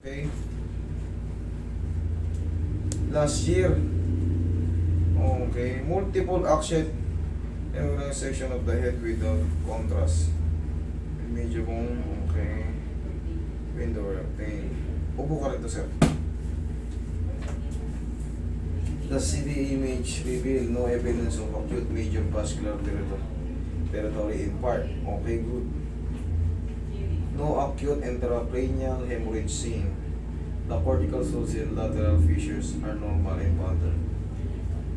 Okay. Last year. Okay. Multiple action and section of the head without contrast. Medyo kung okay. Window pain. Upo ka rito, sir. The CT image reveal no evidence of acute major vascular territory in part. Okay, good. No acute intracranial hemorrhage seen. The cortical source and lateral fissures are normal in pattern.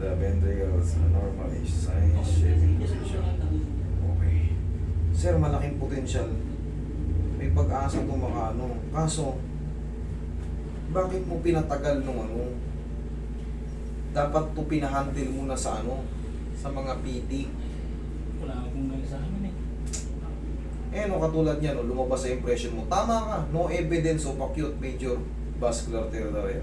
The ventricles are normal in size, shape, and position. Okay. Sir, malaking potential. May pag-asa itong mga ano. Kaso, bakit mo pinatagal nung ano? Dapat to pinahandle muna sa ano? Sa mga PT. Wala akong nang sa amin eh. Eh, no, katulad niya, no, lumabas sa impression mo. Tama ka, no evidence of acute major vascular territory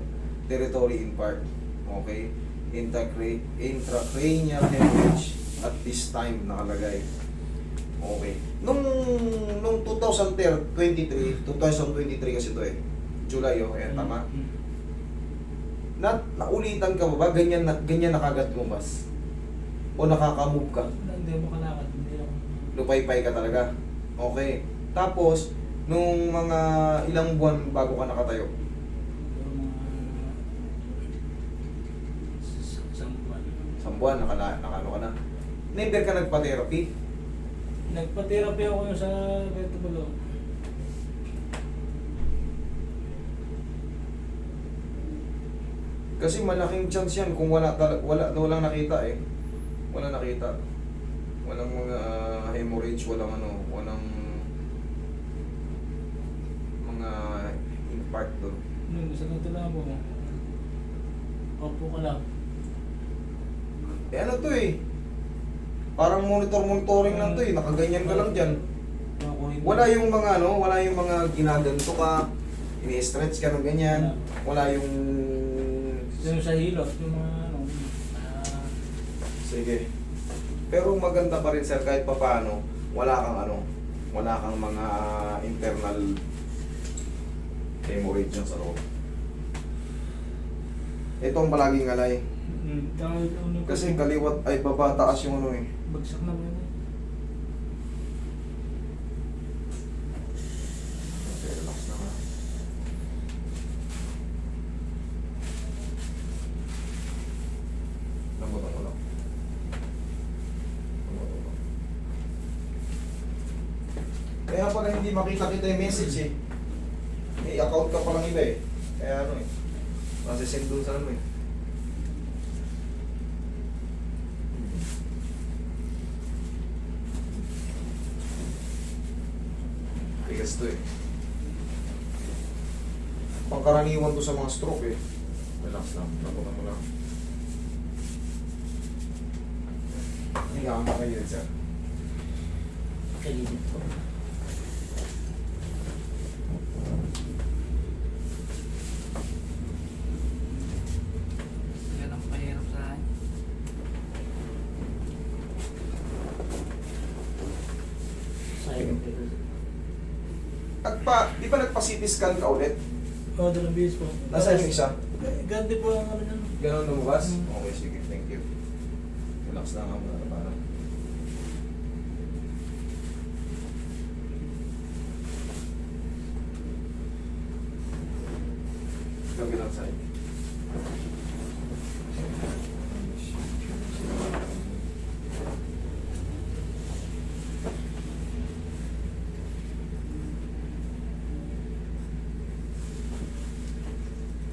in part. Okay? Intracranial hemorrhage at this time nakalagay. Okay. Nung 2023 kasi to eh. July, oh, ayan, tama. Naulitan ka ba? Ganyan na kagad lumabas? O nakaka-move ka? Hindi mo kalakad, hindi ako. Lupay-pay ka talaga? Okay. Tapos, nung mga ilang buwan bago ka nakatayo? Pero mga isang buwan. Isang buwan, nakano ka na? Never ka nagpa-therapy? Nagpa-therapy ako yung sa Vertebro. Kasi malaking chance yan kung walang nakita eh. Walang nakita. Walang mga hemorrhage, walang mga impact doon. Nung isa na tula mo. Opo ka lang. Eh ano to eh? Parang monitoring lang to eh. Nakaganyan ka lang dyan. Wala yung mga ginaganto ka, ini-stretch ka ng ganyan. Wala yung... Yung sa hilot, yung mga ano. Sige. Pero maganda pa rin sir kahit papaano, wala kang mga internal hemorrhage dyan sa loob. Ito ang palaging alay. Kasi kaliwat ay baba taas yung ano eh. Bagsak na ba yun? Okay, relax na nga. Lambutan mo lang. Kaya pala hindi makita-kita yung message eh. May account ka palang iba eh. Kaya ano eh. Masisend dun sa ano eh. Tigas to eh. Pangkaraniwan to sa mga stroke eh. Relax lang. Lambutan mo lang. Hindi ka kayo sir. Kalimit ko. Yan ang pahirap sa akin. Silent ito. Di ba nagpa-CT scan ka ulit? Oo, dalawang bihis po. Nasaan yung isa? Gandi po ang ano yan. Ganon lumabas? Mm. Okay, sige. Thank you. Relax lang ako muna para. Kabilang side.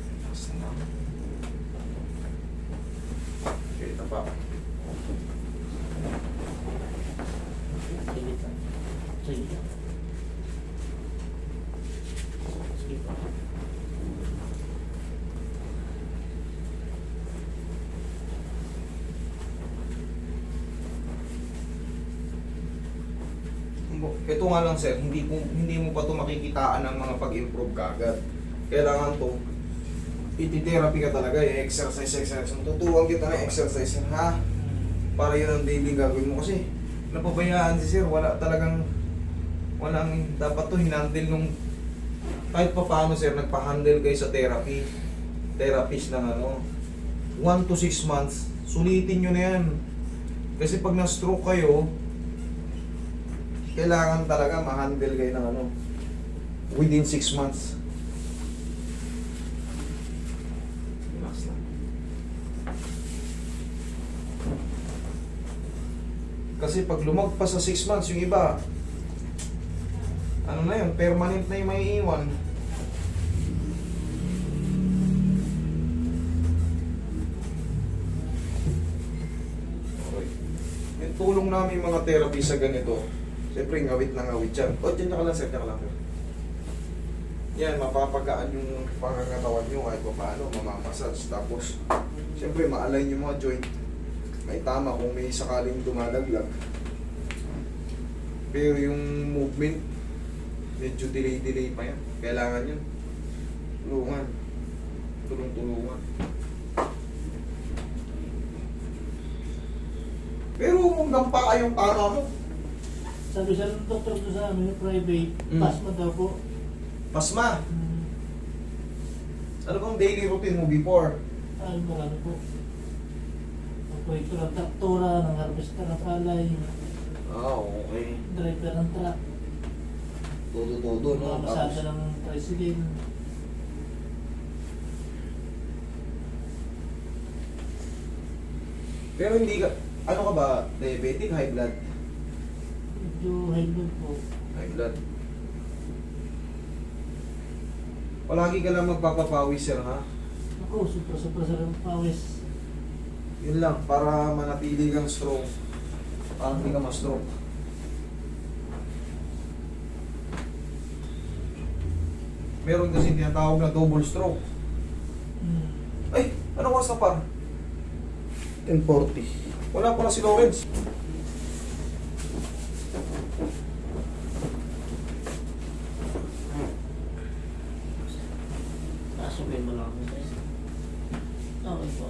Relax lang. Okay, ito pa. Sige pa. Sige pa. Sige pa. Ito nga lang sir, hindi mo pa to makikitaan ng mga pag-improve kagad. Kailangan to iti-therapy ka talaga, exercise. Tuturuan kita ng exercise, ha? Para yun ang daily gagawin mo kasi napabayaan si sir, walang dapat to hinandle nung kahit pa paano sir, nagpa-handle kayo sa therapist ng 1 to 6 months, sulitin nyo na yan. Kasi pag na-stroke kayo, kailangan talaga ma-handle kayo ng within 6 months. Relax lang. Kasi pag lumagpas sa 6 months, yung iba, na yun, permanent na yung may iwan. Okay. Yung tulong namin mga therapy sa ganito, siyempre ngawit na ngawit yan. O, dyan ka lang sir, dyan ka lang sir. Yan, mapapagaan yung pangangatawan nyo kahit pa paano, mamamassage. Tapos, siyempre ma-align yung mga joint. May tama kung may sakaling dumadaglag. Pero yung movement, medyo delay pa yan. Kailangan yun. Tulungan. Tulong-tulungan. Pero hanggang pa kayong tama mo. Sabi siya ng doktor ko sa amin, private, pasma daw po. Pasma. Ano bang daily routine mo before? Ano po? Operator ng traktora, ng harvester ng palay, Okay. driver ng truck, Todo-todo, no? masada ng tricycle. Pero hindi ka, ano ka ba? Diabetic, high blood? Medyo high blood po. High blood. Palagi ka lang magpapapawis, sir, ha? Ako, supra sa pawis. Yun lang, para manatili kang strong. Para hindi ka ma-stroke. Meron kasi tinatawag na double stroke. Ay, anong oras na par? 10:40. Wala pala si Lawrence. Nasubin mo lang ako. Okay po.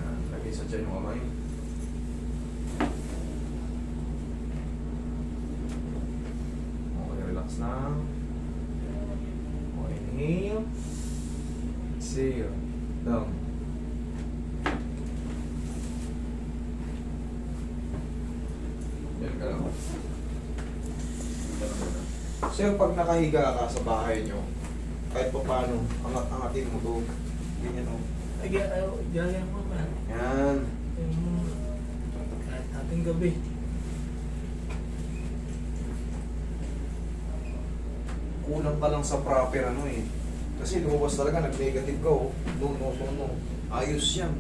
Yan, lagay sa dyan yung kamay. Okay, relax na. Okay, inhale. Exhale. Down. Yan ka lang. Sir, pag nakahiga ka sa bahay nyo, kahit pa paano, angat-angatin mo to. Ganyan o. Ay, gaya mo ba? Yan. Kahit ating gabi. Kulang ka lang sa proper Kasi lumabas talaga, nag-negative ka No. Ayos yan.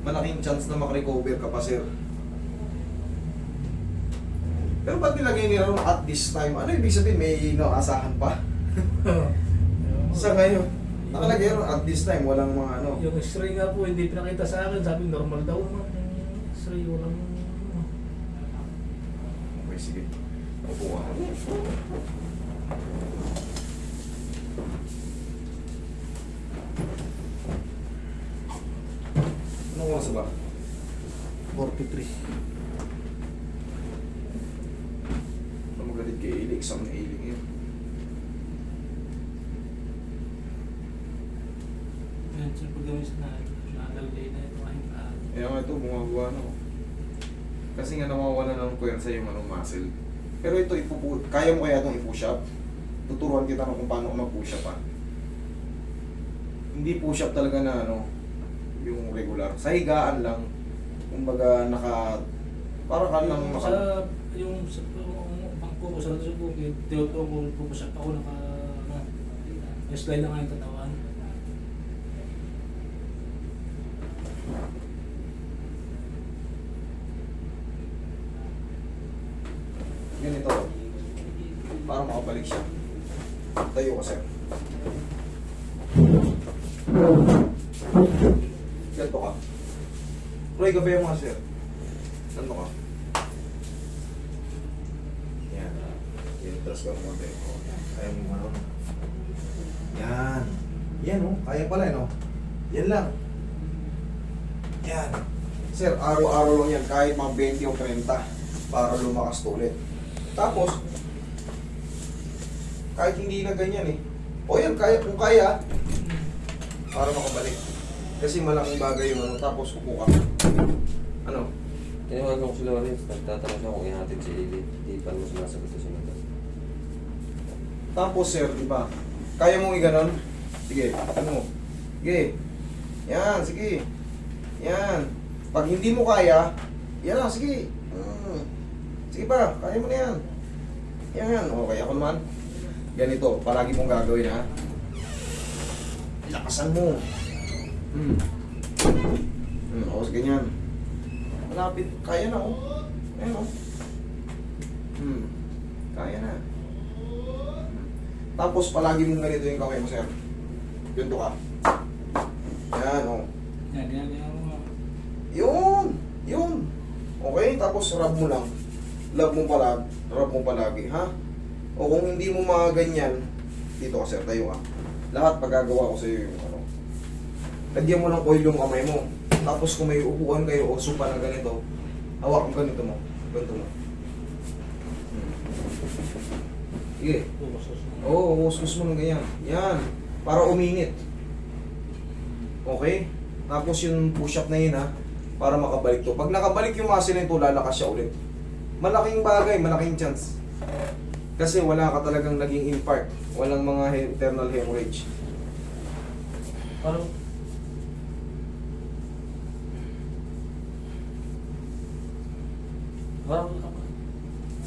Malaking chance na makarecover ka pa, sir. Pero ba't nilagay nila ron at this time? Ano ibig sabihin? May inaasahan pa? Sa ngayon, nakalagay ron at this time, walang mga Yung x-ray nga po, hindi pinakita sa akin. Sabi normal daw naman. Yung x-ray, walang... Okay, sige. Upo ka. Anong oras ba? 43. Ano magalit kay Ili? Isang na Ili ngayon. Yan, sir, pag-gamis na nalalagay na ito ay Kaya nga ito, gumagawa na ako. Kasi nga nawawala ng puwersa yung muscle. Pero ito, kaya mo kaya itong i-push up? Tuturuan kita kung paano mag-push up Hindi push up talaga na yung regular. Sa higaan lang. Kumbaga para ka lang yung bangko ko sa bukid, tinutuwa ko pupusap ako slide lang ang katawan. ganito. Para makabalik siya. Tayo ka, sir. Ganito ka. Roy, gabi mo nga, sir. Ganito ka. Yan. Tras ka mo konti. Kaya mo Yan. Yan, kaya pala, Yan lang. Yan. Sir, araw-araw lang yan. Kahit mga 20 o 30 para lumakas to ulit. Tapos, Kahit hindi na ganyan eh. O yan, kaya, kung kaya, para makabalik. Kasi malaking bagay yung ano, tapos upo ka. Ano? Tinawagan ko si Lawrence, nagtatanong siya kung ihatid si Lily. Di pa mo sumasagot sa sunod. Tapos sir, di ba? Kaya mong iganon? Sige, ano? Sige. Yan, sige. Yan. Pag hindi mo kaya, yan lang, sige. Sige pa, kaya mo na yan. Yan, okay ako naman. Ganito, palagi mong gagawin ha. Lakasan mo. O, ganyan. Malapit, kaya na oh. Ayan oh. Kaya na. Tapos palagi mong ganito yung kamay mo, sir. Ganito ka. Yan, oh. Yan, ginagawa mo. Yun. Okay, tapos rub mo lang. Rub mo palagi, ha? O kung hindi mo mga ganyan, dito ka, sir, tayo ka. Lahat pagagawa ko sa iyo yung ano. Lagyan mo ng oil yung kamay mo. Tapos kung may upuan kayo o sopa na ganito, hawak mo ganito mo. Ganito mo. Sige. Oo, huskus mo ng ganyan. Yan. Para uminit. Okay? Tapos yung push-up na yun ha, para makabalik to. Pag nakabalik yung muscle na ito, lalakas siya ulit. Malaking bagay, malaking chance. Kasi wala ka talagang naging infarct. Walang mga internal hemorrhage. Parang,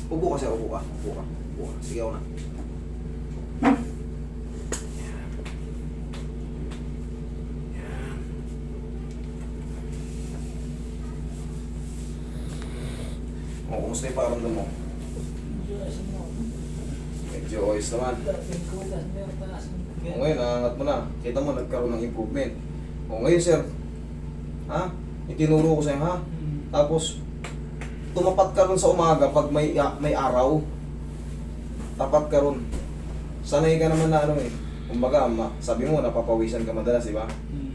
Upo ka, sir. Upo ka. Sige ako na. O, kumusta yung pakiramdam mo? Medyo ayos naman. O ngayon, naangat mo na. Kita mo, nagkaroon ng improvement. O ngayon, sir. Ha? Itinuro ko sa'yo, ha? Tapos, tumapat ka ron sa umaga pag may araw. Tapat ka ron. Sanay ka naman na ano eh. Kumbaga, sabi mo, napapawisan ka madalas, di ba?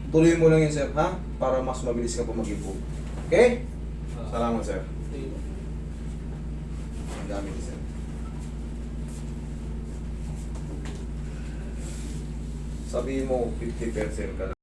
Tuloy mo lang yun, sir, ha? Para mas mabilis ka pa mag-improve. Okay? Salamat, sir. Ang gamit, sir. Sabihin mo, 50% ka lang.